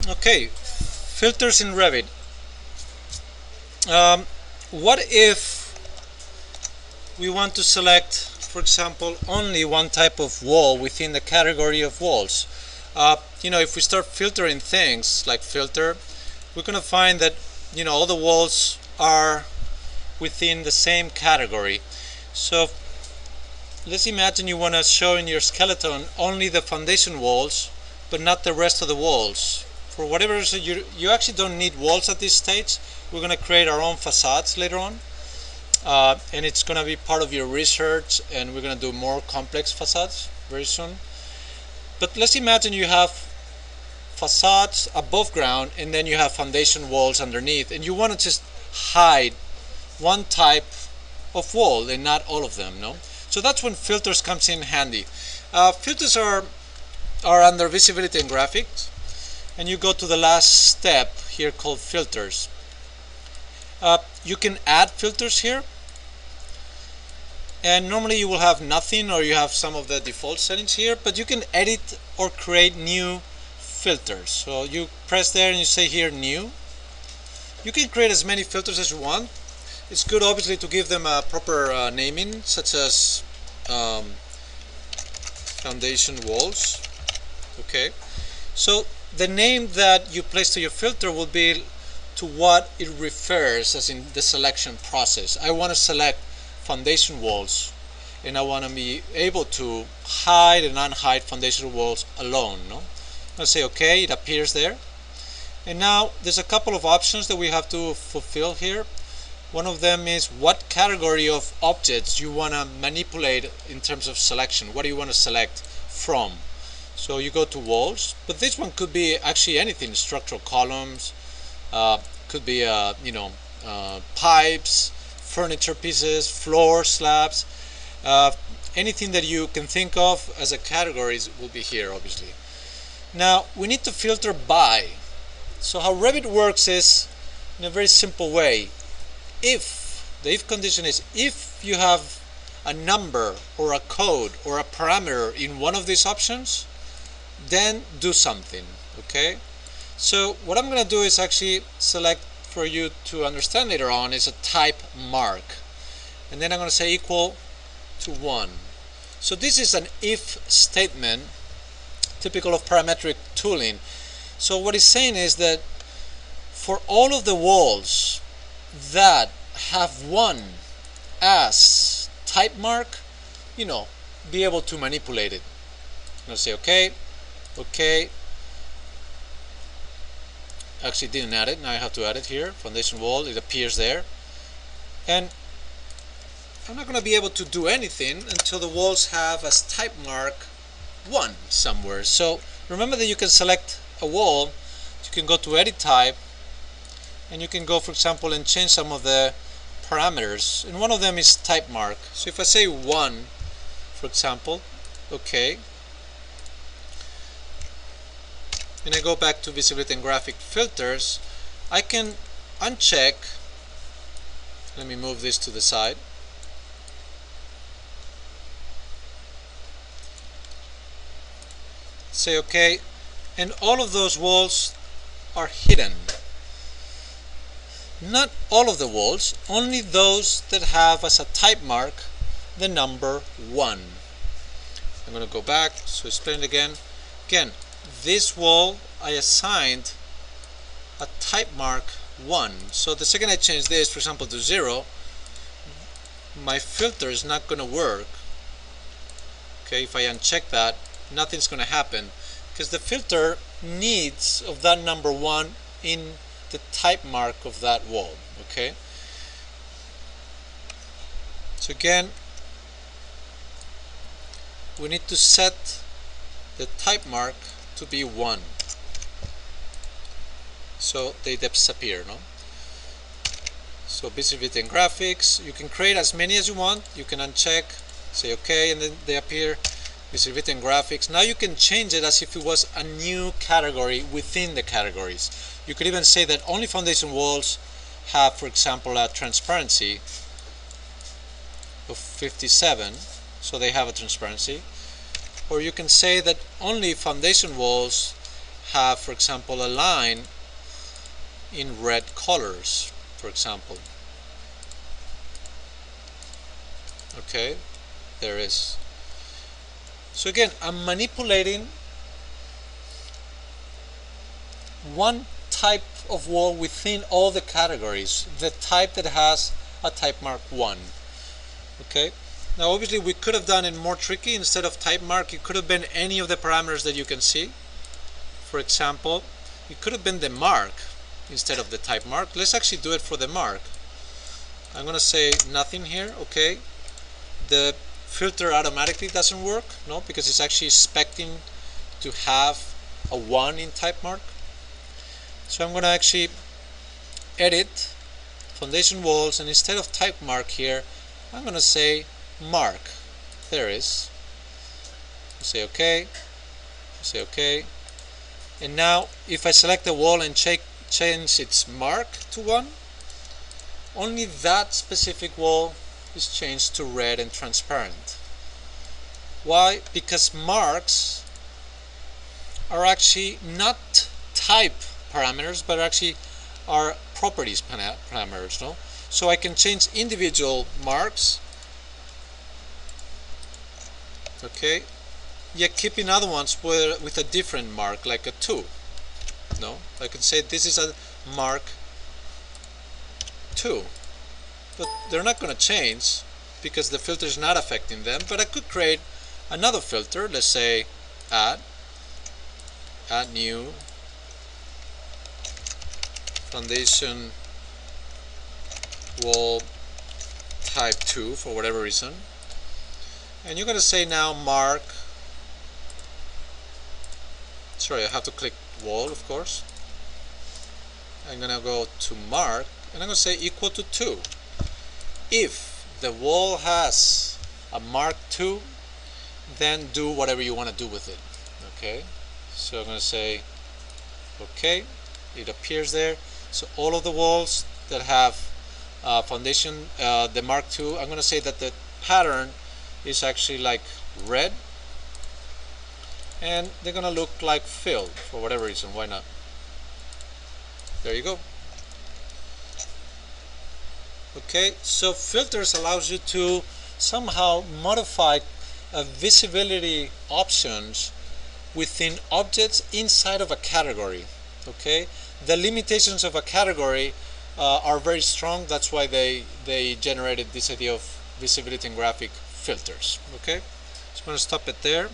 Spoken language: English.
Okay, filters in Revit. What if we want to select, for example, only one type of wall within the category of walls? If we start filtering things like filter, we're going to find that all the walls are within the same category. So let's imagine you want to show in your skeleton only the foundation walls, but not the rest of the walls. For whatever reason, you actually don't need walls at this stage. We're going to create our own facades later on, and it's going to be part of your research, and we're going to do more complex facades very soon. But let's imagine you have facades above ground, and then you have foundation walls underneath, and you want to just hide one type of wall and not all of them, no? So that's when filters comes in handy. Filters are under visibility and graphics, and you go to the last step here called filters. You can add filters here, and normally you will have nothing, or you have some of the default settings here, but you can edit or create new filters. So you press there and you say here new. You can create as many filters as you want. It's good obviously to give them a proper naming, such as foundation walls. Okay, so the name that you place to your filter will be to what it refers, as in the selection process. I want to select foundation walls, and I want to be able to hide and unhide foundation walls alone. No, I'll say OK. It appears there, and now there's a couple of options that we have to fulfill here. One of them is what category of objects you want to manipulate in terms of selection. What do you want to select from? So you go to walls, but this one could be actually anything: structural columns, could be pipes, furniture pieces, floor slabs, anything that you can think of as a categories will be here, obviously. Now we need to filter by. So how Revit works is in a very simple way. If the if condition is if you have a number or a code or a parameter in one of these options, then do something. Okay, so what I'm going to do is actually select, for you to understand later on, is a type mark, and then I'm going to say equal to 1. So this is an if statement typical of parametric tooling. So what it's saying is that for all of the walls that have 1 as type mark, be able to manipulate it. I'm going to say OK, OK. Actually didn't add it, now I have to add it here. Foundation wall, it appears there. And I'm not going to be able to do anything until the walls have as type mark 1 somewhere. So remember that you can select a wall, you can go to edit type, and you can go, for example, and change some of the parameters, and one of them is type mark. So if I say 1, for example, OK, and I go back to visibility and graphic filters, I can uncheck. Let me move this to the side. Say OK, and all of those walls are hidden. Not all of the walls, only those that have as a type mark the number 1. I'm going to go back, so explain it again. Again, this wall I assigned a type mark 1. So the second I change this, for example, to 0, my filter is not going to work. Okay, if I uncheck that, nothing's going to happen, because the filter needs of that number 1 in the type mark of that wall. Okay, so again, we need to set the type mark to be 1, so they disappear. No, so visibility and graphics, you can create as many as you want. You can uncheck, say OK, and then they appear. Visibility and graphics, now you can change it as if it was a new category within the categories. You could even say that only foundation walls have, for example, a transparency of 57, so they have a transparency. Or you can say that only foundation walls have, for example, a line in red colors, for example. Okay, there is. So again, I'm manipulating one type of wall within all the categories, the type that has a type mark 1. Okay, now obviously we could have done it more tricky. Instead of type mark, it could have been any of the parameters that you can see. For example, it could have been the mark instead of the type mark. Let's actually do it for the mark. I'm gonna say nothing here. Okay, the filter automatically doesn't work, no, because it's actually expecting to have a 1 in type mark. So I'm gonna actually edit foundation walls, and instead of type mark here, I'm gonna say mark. There is. Say OK. Say OK. And now if I select the wall and change its mark to 1, only that specific wall is changed to red and transparent. Why? Because marks are actually not type parameters, but actually are properties parameters, no? So I can change individual marks, okay, yet keeping other ones with a different mark, like a 2. No, I can say this is a mark 2, but they're not going to change because the filter is not affecting them. But I could create another filter. Let's say add new foundation wall type 2 for whatever reason, and you're going to say now mark, sorry, I have to click wall, of course. I'm going to go to mark, and I'm going to say equal to 2. If the wall has a mark 2, then do whatever you want to do with it. Okay, so I'm going to say okay, it appears there. So all of the walls that have foundation, the mark 2, I'm going to say that the pattern is actually like red, and they're going to look like filled for whatever reason. Why not? There you go. Okay, so filters allows you to somehow modify visibility options within objects inside of a category. Okay, the limitations of a category are very strong. That's why they generated this idea of visibility and graphic filters. Okay, so I'm going to stop it there.